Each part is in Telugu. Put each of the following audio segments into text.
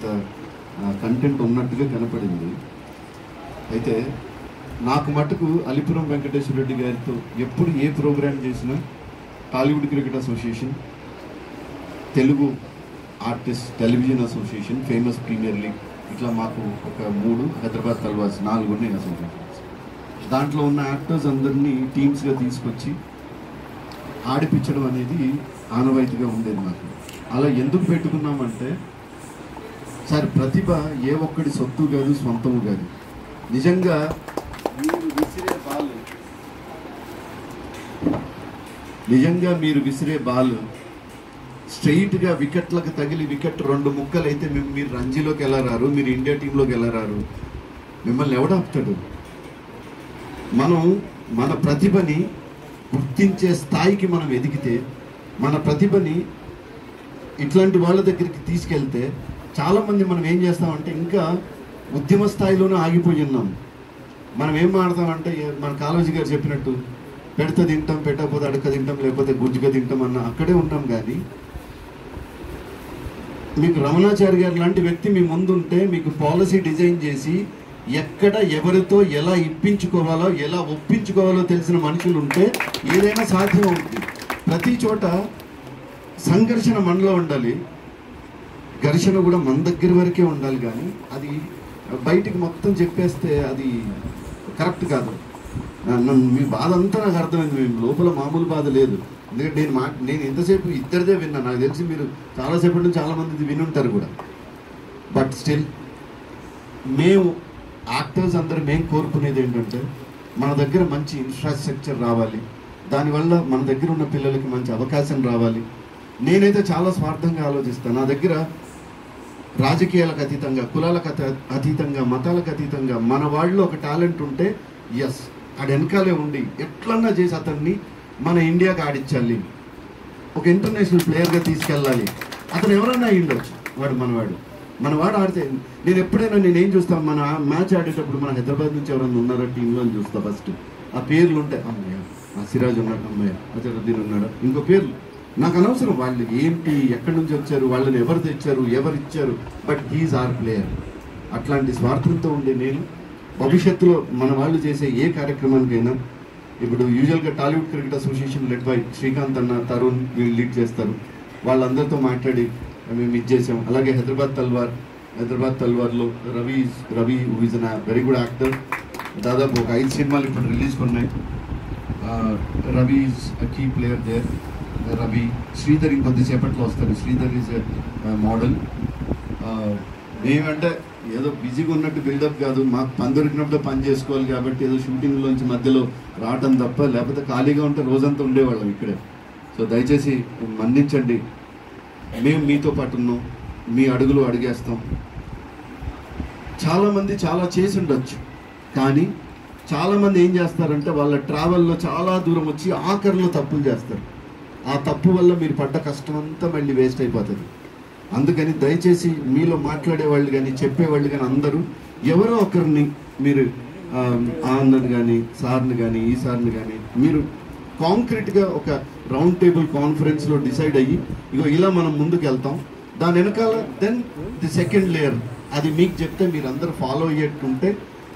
అంత కంటెంట్ ఉన్నట్టుగా కనపడింది. అయితే నాకు మటుకు అలిపురం వెంకటేశ్వర రెడ్డి గారితో ఎప్పుడు ఏ ప్రోగ్రామ్ చేసినా Tollywood cricket association, Telugu artist television association, famous premier league, ఇట్లా మాకు ఒక 3, హైదరాబాద్ తల్వార్స్ 4 ఉన్నాయి అసోసియేషన్స్. దాంట్లో ఉన్న యాక్టర్స్ అందరినీ టీమ్స్గా తీసుకొచ్చి ఆడిపించడం అనేది ఆనవాయితీగా ఉండేది మాకు. అలా ఎందుకు పెట్టుకున్నామంటే సార్, ప్రతిభ ఏ ఒక్కడి సొత్తు కాదు, స్వంతము కాదు. నిజంగా మీరు విసిరే బాల్ స్ట్రెయిట్గా వికెట్లకు తగిలి వికెట్ 2 ముక్కలు అయితే మీరు రంజీలోకి ఎలా రారు, మీరు ఇండియా టీంలోకి ఎలా రారు? మిమ్మల్ని ఎవడాపుతాడు? మనం మన ప్రతిభని గుర్తించే స్థాయికి మనం ఎదిగితే, మన ప్రతిభని ఇట్లాంటి వాళ్ళ దగ్గరికి తీసుకెళ్తే, చాలామంది మనం ఏం చేస్తామంటే ఇంకా ఉద్యమ స్థాయిలోనే ఆగిపోయి ఉన్నాం. మనం ఏం మాడతామంటే మన కాళోజీ గారు చెప్పినట్టు పెడితే తింటాం, పెట్టకపోతే అడక తింటాం, లేకపోతే గుజ్జుగా తింటాం అన్న అక్కడే ఉంటాం. కానీ మీకు రమణాచారి గారు లాంటి వ్యక్తి మీ ముందుంటే మీకు పాలసీ డిజైన్ చేసి ఎక్కడ ఎవరితో ఎలా ఇప్పించుకోవాలో, ఎలా ఒప్పించుకోవాలో తెలిసిన మనుషులు ఉంటే ఏదైనా సాధ్యం అవుతుంది. ప్రతి చోట సంఘర్షణ మనలో ఉండాలి, ఘర్షణ కూడా మన దగ్గర వరకే ఉండాలి. కానీ అది బయటికి మొత్తం చెప్పేస్తే అది కరెక్ట్ కాదు. మీ బాధ అంతా నాకు అర్థమైంది. మేము లోపల మామూలు బాధ లేదు. ఎందుకంటే నేను ఎంతసేపు ఇద్దరిదే విన్నా. నాకు తెలిసి మీరు చాలాసేపటి నుంచి చాలామంది వినుంటారు కూడా. బట్ స్టిల్ మేము యాక్టర్స్ అందరూ మేము కోరుకునేది ఏంటంటే మన దగ్గర మంచి ఇన్ఫ్రాస్ట్రక్చర్ రావాలి, దానివల్ల మన దగ్గర ఉన్న పిల్లలకి మంచి అవకాశం రావాలి. నేనైతే చాలా స్వార్థంగా ఆలోచిస్తాను. నా దగ్గర రాజకీయాలకు అతీతంగా, కులాలకు అతీతంగా, మతాలకు అతీతంగా మన వాళ్ళు ఒక టాలెంట్ ఉంటే ఎస్ ఆడ వెనకాలే ఉండి ఎట్లన్నా చేసి అతన్ని మన ఇండియాకి ఆడించాలి, ఒక ఇంటర్నేషనల్ ప్లేయర్గా తీసుకెళ్ళాలి. అతను ఎవరన్నా అయ్యుండొచ్చు, మనవాడు ఆడితే నేను ఎప్పుడైనా నేనేం చూస్తాను, మన మ్యాచ్ ఆడేటప్పుడు మన హైదరాబాద్ నుంచి ఎవరైనా ఉన్నారో టీంలో అని చూస్తా. ఫస్ట్ ఆ పేర్లు ఉంటాయి, అమ్మయ్య సిరాజ్ ఉన్నాడు, అమ్మయ్య అజరుద్దీన్ ఉన్నాడు, ఇంకో పేర్లు నాకు అనవసరం. వాళ్ళు ఏంటి, ఎక్కడి నుంచి వచ్చారు, వాళ్ళని ఎవరు తెచ్చారు, ఎవరు ఇచ్చారు, బట్ హీఈస్ ఆర్ ప్లేయర్. అట్లాంటి స్వార్థంతో ఉండే నేను భవిష్యత్తులో మన వాళ్ళు చేసే ఏ కార్యక్రమానికైనా, ఇప్పుడు యూజువల్గా Tollywood cricket association led by Srikanth అన్న, తరుణ్ వీళ్ళు లీడ్ చేస్తారు. వాళ్ళందరితో మాట్లాడి మేము ఇది చేసాం. అలాగే హైదరాబాద్ తల్వార్లో Ravi is an very good actor. దాదాపు ఒక 5 సినిమాలు ఇప్పుడు రిలీజ్ ఉన్నాయి. Ravi is a key player there. Ravi, Sridhar ఇంకొద్దిసేపట్లో వస్తారు. Sridhar is model. మేమంటే ఏదో బిజీగా ఉన్నట్టు బిల్డప్ కాదు, మాకు పని దొరికినప్పుడు పని చేసుకోవాలి కాబట్టి ఏదో షూటింగ్లోంచి మధ్యలో రావటం తప్ప, లేకపోతే ఖాళీగా ఉంటే రోజంతా ఉండేవాళ్ళం ఇక్కడే. సో దయచేసి మన్నించండి, మేము మీతో పాటు ఉన్నాం, మీ అడుగులు అడిగేస్తాం. చాలామంది చాలా చేసి ఉండొచ్చు, కానీ చాలామంది ఏం చేస్తారంటే వాళ్ళ ట్రావెల్లో చాలా దూరం వచ్చి ఆఖరిలో తప్పులు చేస్తారు. ఆ తప్పు వల్ల మీరు పడ్డ కష్టం అంతా మళ్ళీ వేస్ట్ అయిపోతుంది. అందుకని దయచేసి మీలో మాట్లాడేవాళ్ళు కానీ చెప్పేవాళ్ళు కానీ అందరూ ఎవరో ఒకరిని మీరు అన్నని కానీ సార్ని కానీ ఈ సార్ని కానీ మీరు కాంక్రీట్గా ఒక రౌండ్ టేబుల్ కాన్ఫరెన్స్లో డిసైడ్ అయ్యి ఇగో ఇలా మనం ముందుకు వెళ్తాం, దాని వెనకాల దెన్ ది సెకండ్ లేయర్ అది మీకు చెప్తే మీరు అందరూ ఫాలో అయ్యేట్టుంటే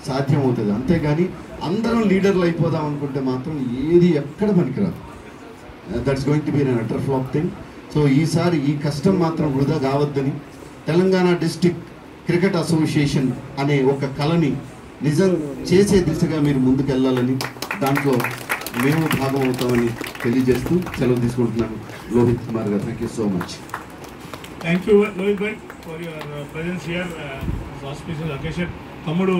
సాధ్యం అవుతుంది. అంతేగాని అందరం లీడర్లు అయిపోదాం అనుకుంటే మాత్రం ఏది ఎక్కడ పనికిరాదు. That's going to be an utter flop thing. So ఈసారి ఈ కష్టం మాత్రం వృధా కావద్దని, తెలంగాణ డిస్ట్రిక్ట్ క్రికెట్ అసోసియేషన్ అనే ఒక కళని నిజం చేసే దిశగా మీరు ముందుకు వెళ్ళాలని, దాంట్లో మేము భాగం అవుతామని తెలియజేస్తూ సెలవు తీసుకుంటున్నాను. Lohit Kumar garu, thank you so much. Thank you Lohit bhai for your presence here auspicious occasion. తమ్ముడు